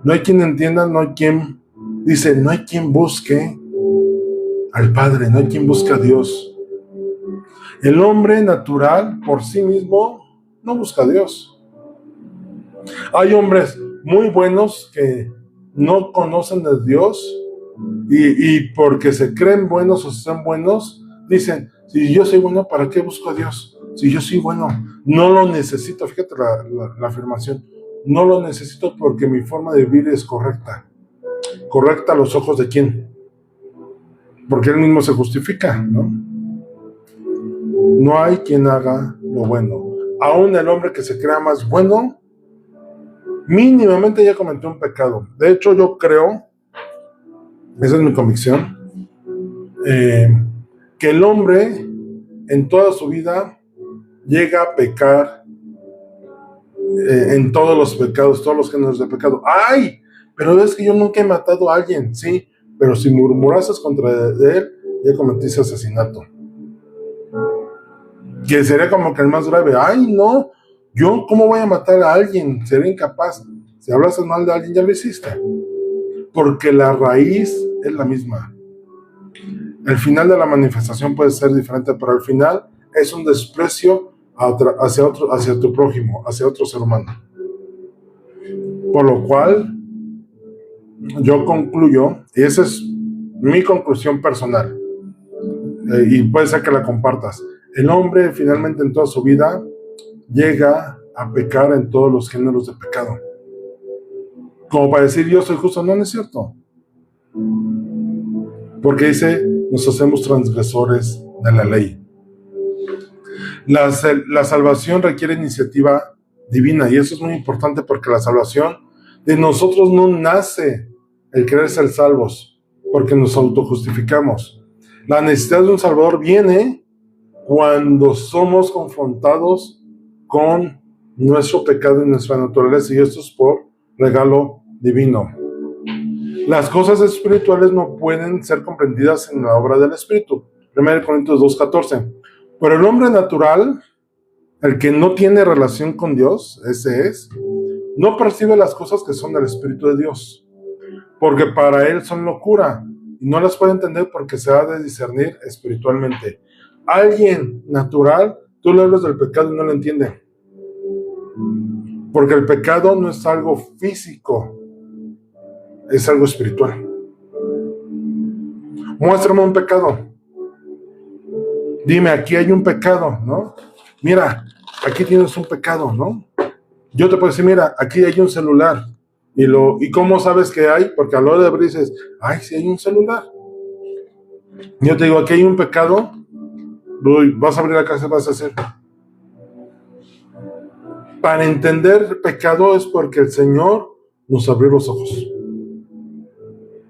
No hay quien entienda, no hay quien busque al Padre, no hay quien busque a Dios. El hombre natural por sí mismo no busca a Dios. Hay hombres muy buenos que no conocen de Dios y porque se creen buenos o se son buenos, dicen: si yo soy bueno, ¿para qué busco a Dios? Si yo soy bueno, no lo necesito. Fíjate la afirmación: no lo necesito porque mi forma de vivir es correcta. ¿Correcta a los ojos de quién? Porque él mismo se justifica, ¿no? No hay quien haga lo bueno. Aún el hombre que se crea más bueno, mínimamente ya cometió un pecado. De hecho, yo creo, esa es mi convicción, que el hombre en toda su vida llega a pecar en todos los pecados, todos los géneros de pecado. ¡Ay! Pero es que yo nunca he matado a alguien. Sí, pero si murmurases contra él, ya cometiste asesinato. Que sería como que el más grave. ¡Ay, no! ¿Yo cómo voy a matar a alguien? Sería incapaz. Si hablas mal de alguien, ya lo hiciste. Porque la raíz es la misma. El final de la manifestación puede ser diferente, pero al final es un desprecio hacia tu prójimo, hacia otro ser humano. Por lo cual, yo concluyo, y esa es mi conclusión personal, y puede ser que la compartas: el hombre finalmente en toda su vida llega a pecar en todos los géneros de pecado. Como para decir yo soy justo, no es cierto. Porque dice, nos hacemos transgresores de la ley. La salvación requiere iniciativa divina, y eso es muy importante porque la salvación de nosotros no nace el querer ser salvos, porque nos autojustificamos. La necesidad de un Salvador viene cuando somos confrontados con nuestro pecado y nuestra naturaleza, y esto es por regalo divino. Las cosas espirituales no pueden ser comprendidas en la obra del Espíritu. 1 Corintios 2:14. Pero el hombre natural, el que no tiene relación con Dios, ese es, no percibe las cosas que son del Espíritu de Dios, porque para él son locura, y no las puede entender porque se ha de discernir espiritualmente. Alguien natural, tú le hablas del pecado y no lo entiende, porque el pecado no es algo físico, es algo espiritual. Muéstrame un pecado. Dime, aquí hay un pecado, ¿no? Mira, aquí tienes un pecado, ¿no? Yo te puedo decir, mira, aquí hay un celular. ¿Y cómo sabes que hay? Porque a la hora de abrir dices, ay, sí hay un celular. Yo te digo, aquí hay un pecado. Vas a abrir la casa y vas a hacer. Para entender pecado es porque el Señor nos abrió los ojos.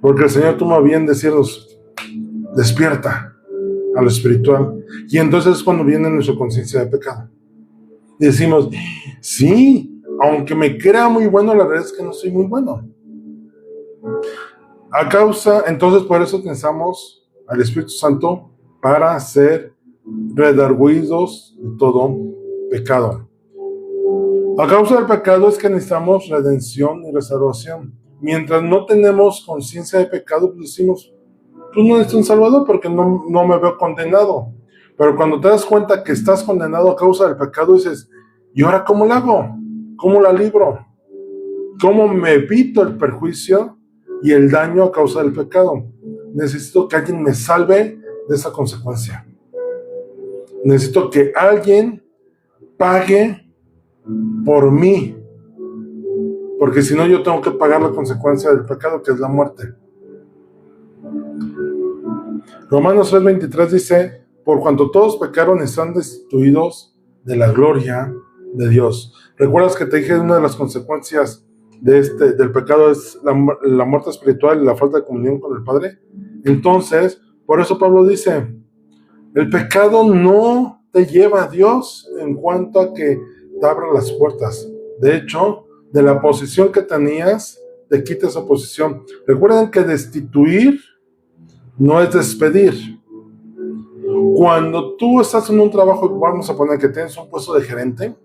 Porque el Señor toma bien decirnos, despierta a lo espiritual. Y entonces es cuando viene nuestra conciencia de pecado. Y decimos, sí, aunque me crea muy bueno, la verdad es que no soy muy bueno. Entonces por eso pensamos al Espíritu Santo para ser redarguidos de todo pecado. A causa del pecado es que necesitamos redención y restauración. Mientras no tenemos conciencia de pecado, pues decimos, tú no eres un salvador porque no me veo condenado. Pero cuando te das cuenta que estás condenado a causa del pecado, dices, ¿y ahora cómo lo hago? ¿Cómo la libro? ¿Cómo me evito el perjuicio y el daño a causa del pecado? Necesito que alguien me salve de esa consecuencia. Necesito que alguien pague por mí, porque si no yo tengo que pagar la consecuencia del pecado, que es la muerte. Romanos 3:23 dice, por cuanto todos pecaron están destituidos de la gloria de Dios. ¿Recuerdas que te dije una de las consecuencias del pecado es la muerte espiritual y la falta de comunión con el Padre? Entonces, por eso Pablo dice, el pecado no te lleva a Dios en cuanto a que te abra las puertas. De hecho, de la posición que tenías, te quita esa posición. Recuerden que destituir no es despedir. Cuando tú estás en un trabajo, vamos a poner que tienes un puesto de gerente,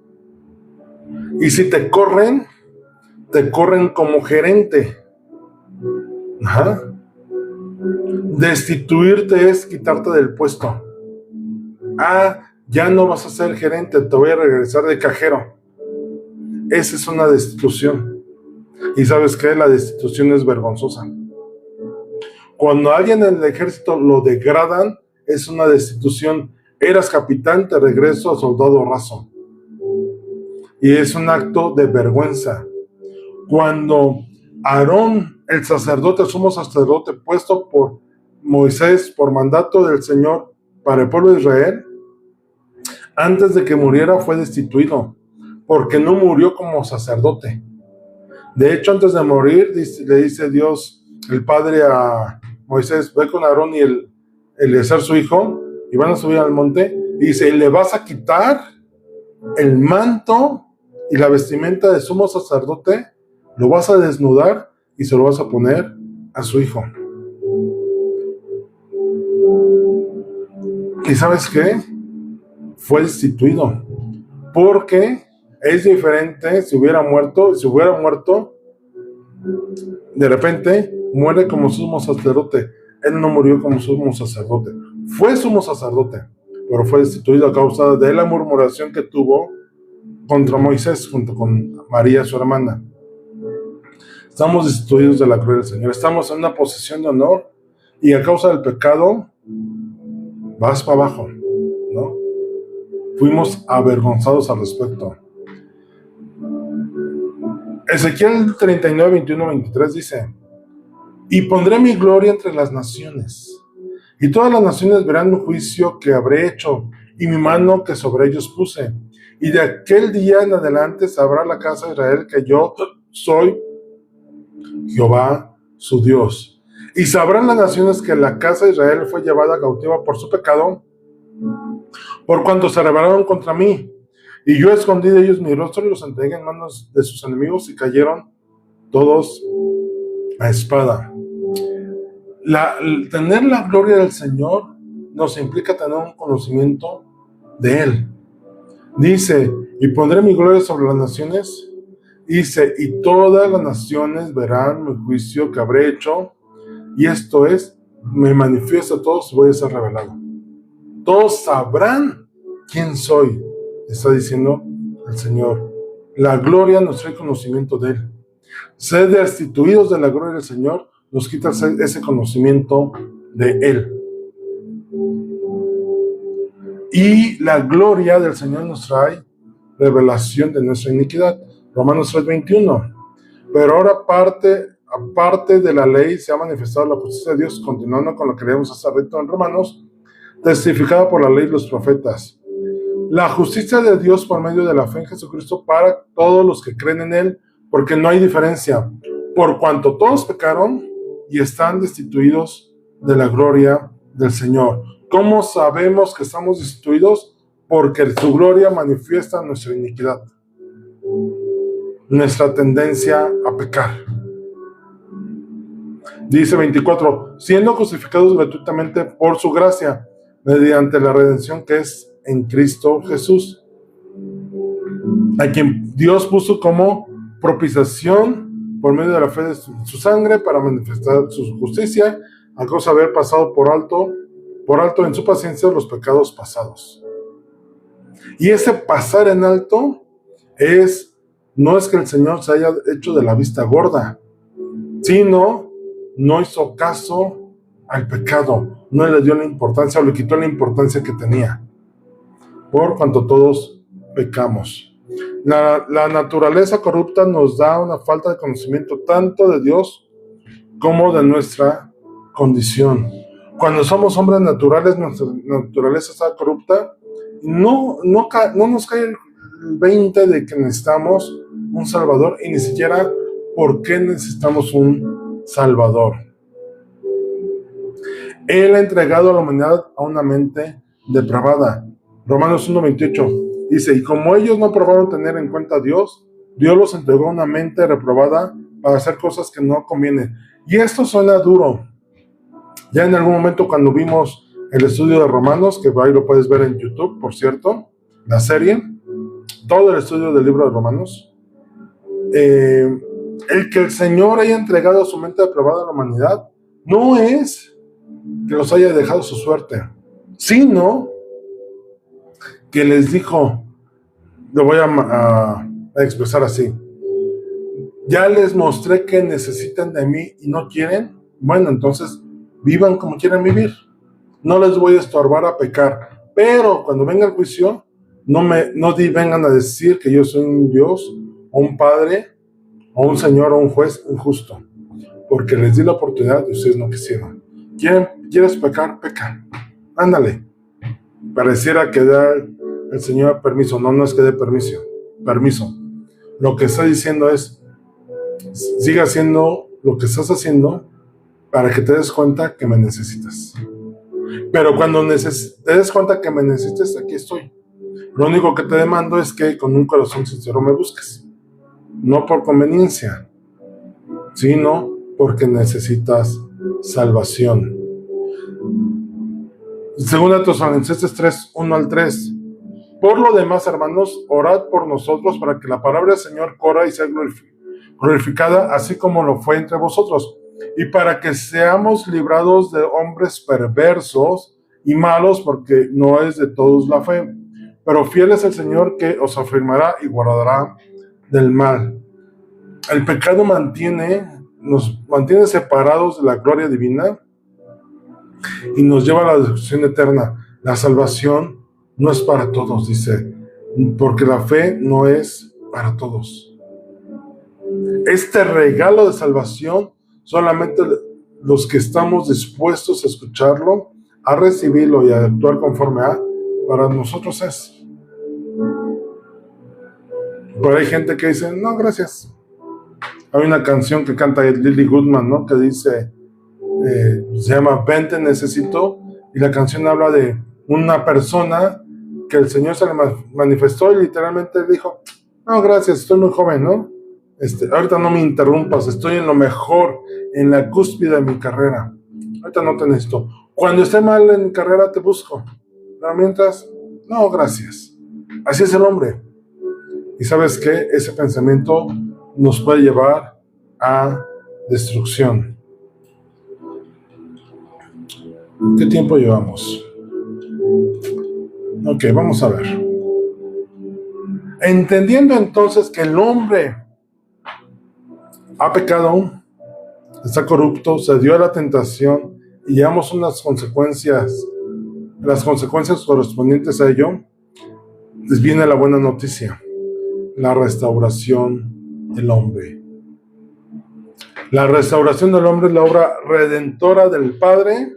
y si te corren como gerente. Ajá. Destituirte es quitarte del puesto. Ya no vas a ser gerente, te voy a regresar de cajero. Esa es una destitución. ¿Y sabes qué? La destitución es vergonzosa. Cuando a alguien en el ejército lo degradan, es una destitución. Eras capitán, te regreso a soldado raso. Y es un acto de vergüenza. Cuando Aarón, el sacerdote, el sumo sacerdote, puesto por Moisés, por mandato del Señor para el pueblo de Israel, antes de que muriera fue destituido, porque no murió como sacerdote. De hecho, antes de morir, le dice Dios, el Padre a Moisés, ve con Aarón y Eliezer su hijo, y van a subir al monte, y dice, le vas a quitar el manto y la vestimenta de sumo sacerdote, lo vas a desnudar y se lo vas a poner a su hijo. ¿Y sabes qué? Fue destituido, porque es diferente si hubiera muerto, de repente muere como sumo sacerdote. Él no murió como sumo sacerdote, fue sumo sacerdote, pero fue destituido a causa de la murmuración que tuvo contra Moisés junto con María, su hermana. Estamos destituidos de la gloria del Señor, estamos en una posición de honor, y a causa del pecado vas para abajo, ¿no? Fuimos avergonzados al respecto. Ezequiel 39, 21, 23 dice, y pondré mi gloria entre las naciones, Y todas las naciones verán mi juicio que habré hecho, y mi mano que sobre ellos puse. Y de aquel día en adelante sabrá la casa de Israel que yo soy Jehová su Dios. Y sabrán las naciones que la casa de Israel fue llevada cautiva por su pecado, por cuanto se rebelaron contra mí. Y yo escondí de ellos mi rostro y los entregué en manos de sus enemigos y cayeron todos a espada. Tener la gloria del Señor nos implica tener un conocimiento de Él. Dice, y pondré mi gloria sobre las naciones. Dice, y todas las naciones verán mi juicio que habré hecho. Y esto es, me manifiesto a todos y voy a ser revelado. Todos sabrán quién soy, está diciendo el Señor. La gloria nos trae conocimiento de Él. Ser destituidos de la gloria del Señor nos quita ese conocimiento de Él. Y la gloria del Señor nos trae revelación de nuestra iniquidad. Romanos 3:21. Pero ahora aparte de la ley se ha manifestado la justicia de Dios, continuando con lo que leemos hace rato en Romanos, testificada por la ley y los profetas. La justicia de Dios por medio de la fe en Jesucristo para todos los que creen en Él, porque no hay diferencia, por cuanto todos pecaron y están destituidos de la gloria del Señor. ¿Cómo sabemos que estamos destituidos? Porque su gloria manifiesta nuestra iniquidad, nuestra tendencia a pecar. Dice 24, siendo justificados gratuitamente por su gracia, mediante la redención que es en Cristo Jesús, a quien Dios puso como propiciación por medio de la fe de su sangre para manifestar su justicia, a causa de haber pasado por alto en su paciencia los pecados pasados. Y ese pasar en alto no es que el Señor se haya hecho de la vista gorda, sino no hizo caso al pecado, no le dio la importancia o le quitó la importancia que tenía, por cuanto todos pecamos. La naturaleza corrupta nos da una falta de conocimiento tanto de Dios como de nuestra condición. Cuando somos hombres naturales, nuestra naturaleza está corrupta. No nos cae el 20 de que necesitamos un Salvador y ni siquiera por qué necesitamos un Salvador. Él ha entregado a la humanidad a una mente depravada. Romanos 1:28 dice, y como ellos no probaron tener en cuenta a Dios, Dios los entregó a una mente reprobada para hacer cosas que no convienen. Y esto suena duro. Ya en algún momento cuando vimos el estudio de Romanos, que ahí lo puedes ver en YouTube, por cierto, la serie, todo el estudio del libro de Romanos, el que el Señor haya entregado a su mente depravada a la humanidad, no es que los haya dejado su suerte, sino que les dijo, lo voy a expresar así, ya les mostré que necesitan de mí y no quieren, bueno, entonces vivan como quieran vivir, no les voy a estorbar a pecar, pero cuando venga el juicio, no vengan a decir que yo soy un Dios, o un Padre, o un Señor, o un juez injusto, porque les di la oportunidad y ustedes no quisieron. ¿Quieres pecar? Peca, ándale. Pareciera que da el Señor permiso, no es que dé permiso. Lo que está diciendo es, siga haciendo lo que estás haciendo para que te des cuenta que me necesitas. Pero cuando te des cuenta que me necesitas, aquí estoy. Lo único que te demando es que con un corazón sincero me busques. No por conveniencia, sino porque necesitas salvación. Segunda Tesalonicenses 3:1-3. Por lo demás, hermanos, orad por nosotros para que la palabra del Señor corra y sea glorificada, así como lo fue entre vosotros, y para que seamos librados de hombres perversos y malos, porque no es de todos la fe, pero fiel es el Señor que os afirmará y guardará del mal. El pecado nos mantiene separados de la gloria divina y nos lleva a la destrucción eterna. La salvación no es para todos, dice, porque la fe no es para todos. Este regalo de salvación, solamente los que estamos dispuestos a escucharlo, a recibirlo y a actuar conforme a, para nosotros es. Pero hay gente que dice, no, gracias. Hay una canción que canta Lily Goodman, ¿no? Que dice, se llama Ven, te necesito, y la canción habla de una persona que el Señor se le manifestó y literalmente dijo, no, gracias, estoy muy joven, ¿no? Ahorita no me interrumpas, estoy en lo mejor, en la cúspide de mi carrera. Ahorita no te necesito. Cuando esté mal en mi carrera te busco. Pero mientras, no, gracias. Así es el hombre. Y ¿sabes qué? Ese pensamiento nos puede llevar a destrucción. ¿Qué tiempo llevamos? Ok, vamos a ver. Entendiendo entonces que el hombre ha pecado, está corrupto, se dio a la tentación y llevamos unas consecuencias, las consecuencias correspondientes a ello, les viene la buena noticia, la restauración del hombre. La restauración del hombre es la obra redentora del Padre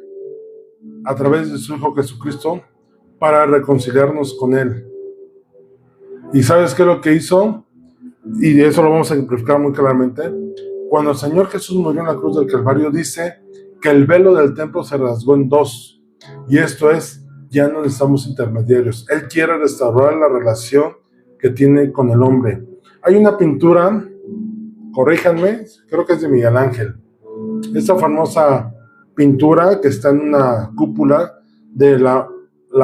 a través de su Hijo Jesucristo para reconciliarnos con Él. ¿Y sabes qué es lo que hizo? Y eso lo vamos a ejemplificar muy claramente. Cuando el Señor Jesús murió en la cruz del Calvario, dice que el velo del templo se rasgó en dos. Y esto es, ya no necesitamos intermediarios. Él quiere restaurar la relación que tiene con el hombre. Hay una pintura, corríjanme, creo que es de Miguel Ángel. Esta famosa pintura que está en una cúpula de la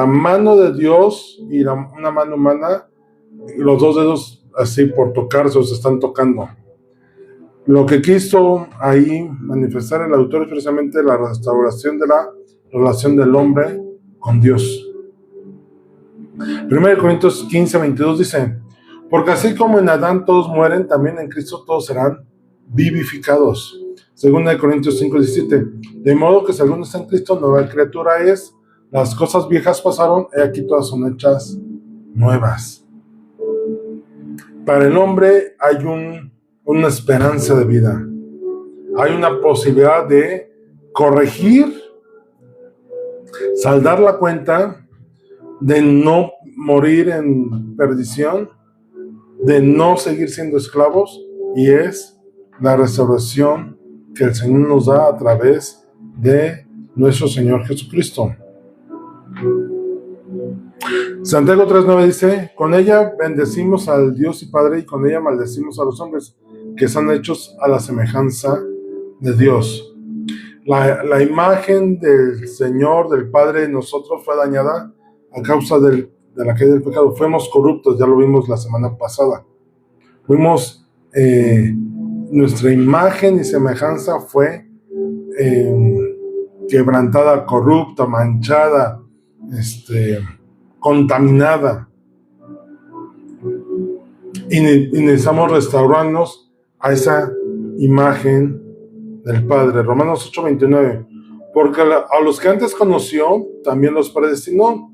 mano de Dios y una mano humana, los dos dedos así por tocarse o se están tocando. Lo que quiso ahí manifestar el autor es precisamente la restauración de la relación del hombre con Dios. 1 Corintios 15:22 dice, porque así como en Adán todos mueren, también en Cristo todos serán vivificados. 2 Corintios 5:17, de modo que si alguno está en Cristo, nueva criatura es, las cosas viejas pasaron, y aquí todas son hechas nuevas. Para el hombre hay una esperanza de vida. Hay una posibilidad de corregir, saldar la cuenta, de no morir en perdición, de no seguir siendo esclavos, y es la restauración que el Señor nos da a través de nuestro Señor Jesucristo. Santiago 3:9 dice, con ella bendecimos al Dios y Padre, y con ella maldecimos a los hombres que son hechos a la semejanza de Dios. La imagen del Señor, del Padre en nosotros fue dañada a causa de la caída del pecado. Fuimos corruptos, ya lo vimos la semana pasada. Fuimos, nuestra imagen y semejanza fue quebrantada, corrupta, manchada, contaminada, y necesitamos restaurarnos a esa imagen del Padre. Romanos 8:29, porque a los que antes conoció también los predestinó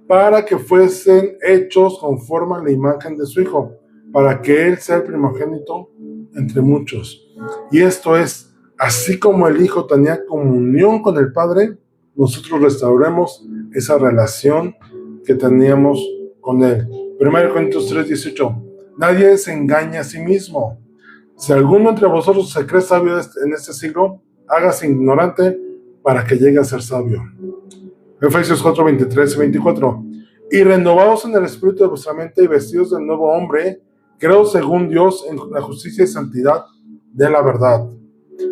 para que fuesen hechos conforme a la imagen de su Hijo, para que Él sea el primogénito entre muchos. Y esto es, así como el Hijo tenía comunión con el Padre, nosotros restauremos esa relación que teníamos con Él. 1 Corintios 3:18, nadie se engaña a sí mismo. Si alguno entre vosotros se cree sabio en este siglo, hágase ignorante para que llegue a ser sabio. Efesios 4:23 y 24, y renovados en el espíritu de vuestra mente y vestidos del nuevo hombre, creados según Dios en la justicia y santidad de la verdad.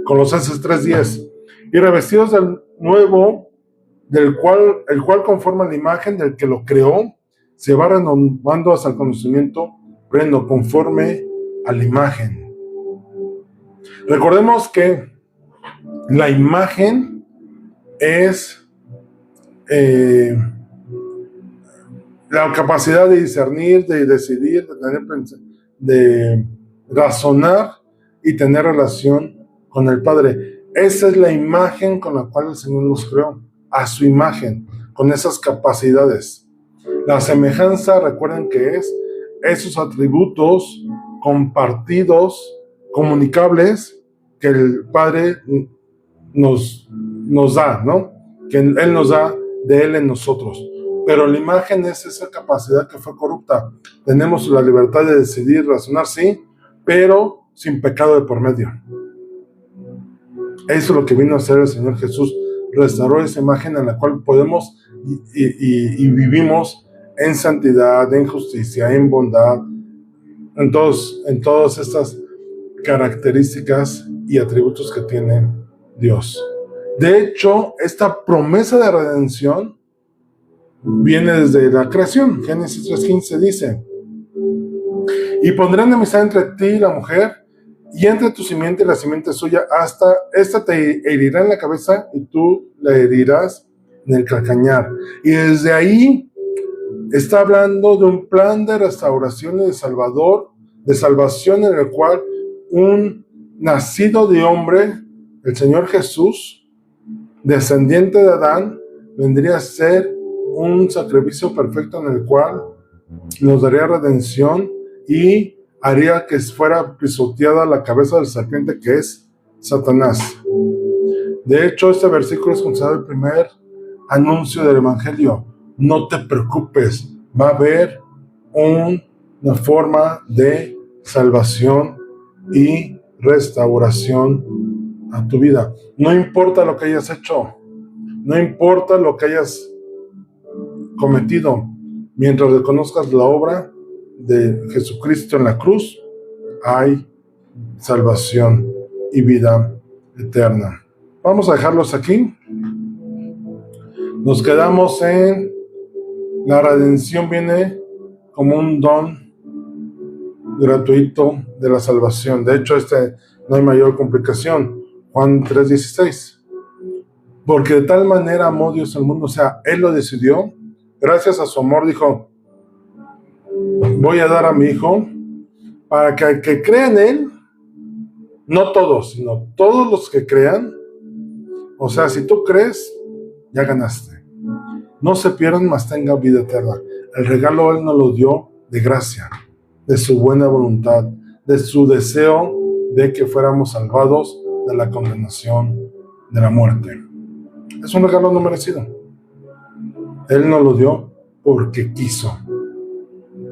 Colosenses 3:10, y revestidos del nuevo, el cual conforma la imagen del que lo creó, se va renovando hasta el conocimiento pleno, conforme a la imagen. Recordemos que la imagen es la capacidad de discernir, de decidir, de razonar y tener relación con el Padre. Esa es la imagen con la cual el Señor nos creó, a su imagen, con esas capacidades. La semejanza, recuerden que es esos atributos compartidos, comunicables, que el Padre nos da, ¿no? que Él nos da de Él en nosotros. Pero la imagen es esa capacidad que fue corrupta. Tenemos la libertad de decidir, razonar, sí, pero sin pecado de por medio. Eso es lo que vino a hacer el Señor Jesús. Restauró esa imagen en la cual podemos y vivimos en santidad, en justicia, en bondad, en todas estas características y atributos que tiene Dios. De hecho, esta promesa de redención viene desde la creación. Génesis 3:15 dice: y pondré enemistad entre ti y la mujer, y entre tu simiente y la simiente suya, hasta esta te herirá en la cabeza y tú la herirás en el calcañar. Y desde ahí está hablando de un plan de restauración y de salvación en el cual un nacido de hombre, el Señor Jesús, descendiente de Adán, vendría a ser un sacrificio perfecto en el cual nos daría redención y haría que fuera pisoteada la cabeza del serpiente, que es Satanás. De hecho, este versículo es considerado el primer anuncio del Evangelio. No te preocupes, va a haber una forma de salvación y restauración a tu vida. No importa lo que hayas hecho, no importa lo que hayas cometido, mientras reconozcas la obra de Jesucristo en la cruz, hay salvación y vida eterna. Vamos a dejarlos aquí. Nos quedamos en la redención. Viene como un don gratuito de la salvación. De hecho, no hay mayor complicación. Juan 3:16. Porque de tal manera amó Dios al mundo, o sea, Él lo decidió. Gracias a su amor dijo: voy a dar a mi Hijo para que el que crea en Él, no todos, sino todos los que crean, o sea, si tú crees, ya ganaste. No se pierdan, mas tenga vida eterna. El regalo Él nos lo dio de gracia, de su buena voluntad, de su deseo de que fuéramos salvados de la condenación, de la muerte. Es un regalo no merecido. Él nos lo dio porque quiso,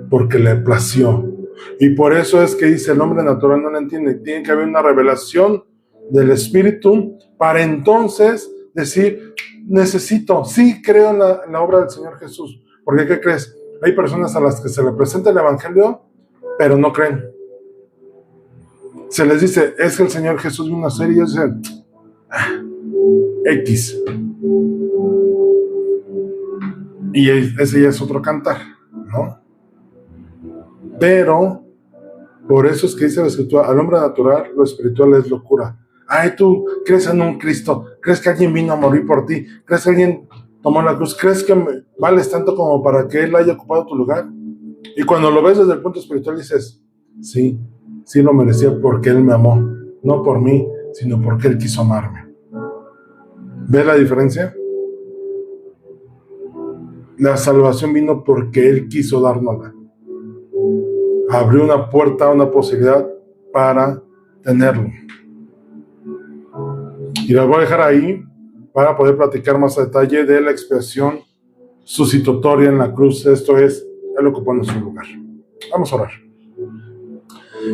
porque le plació. Y por eso es que dice: el hombre natural no lo entiende. Tiene que haber una revelación del Espíritu para entonces decir: necesito, sí creo en la obra del Señor Jesús. Porque ¿qué crees? Hay personas a las que se les presenta el Evangelio, pero no creen. Se les dice: es que el Señor Jesús vino a hacer, y ellos dicen: X. Y ese ya es otro cantar, ¿no? Pero por eso es que dice la Escritura: al hombre natural lo espiritual es locura. Ay, tú crees en un Cristo, crees que alguien vino a morir por ti, crees que alguien tomó la cruz, crees que vales tanto como para que Él haya ocupado tu lugar. Y cuando lo ves desde el punto espiritual dices: sí lo merecía, porque Él me amó, no por mí, sino porque Él quiso amarme. ¿Ves la diferencia? La salvación vino porque Él quiso dárnosla. Abrió una puerta, una posibilidad para tenerlo. Y la voy a dejar ahí para poder platicar más a detalle de la expiación sustitutoria en la cruz. Esto es, Él ocupó nuestro lugar. Vamos a orar.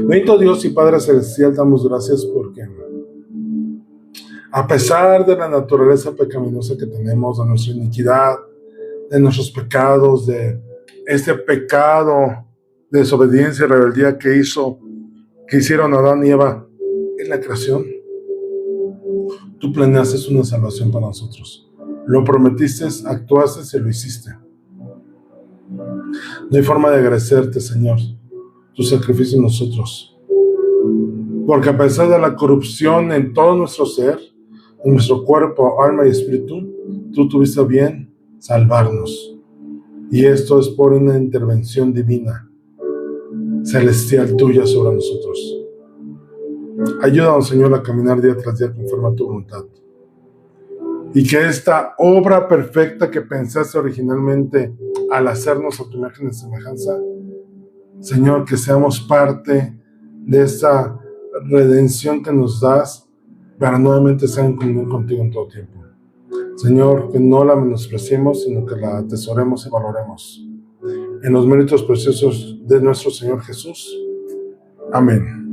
Bendito Dios y Padre Celestial, damos gracias porque a pesar de la naturaleza pecaminosa que tenemos, de nuestra iniquidad, de nuestros pecados, de este pecado de desobediencia y rebeldía que hicieron Adán y Eva en la creación, tú planeaste una salvación para nosotros. Lo prometiste, actuaste y lo hiciste. No hay forma de agradecerte, Señor, tu sacrificio en nosotros. Porque a pesar de la corrupción en todo nuestro ser, en nuestro cuerpo, alma y espíritu, tú tuviste bien salvarnos. Y esto es por una intervención divina, celestial tuya sobre nosotros. Ayúdanos, Señor, a caminar día tras día conforme a tu voluntad. Y que esta obra perfecta que pensaste originalmente al hacernos a tu imagen y semejanza, Señor, que seamos parte de esa redención que nos das para nuevamente estar en comunión contigo en todo tiempo. Señor, que no la menospreciemos, sino que la atesoremos y valoremos. En los méritos preciosos de nuestro Señor Jesús. Amén.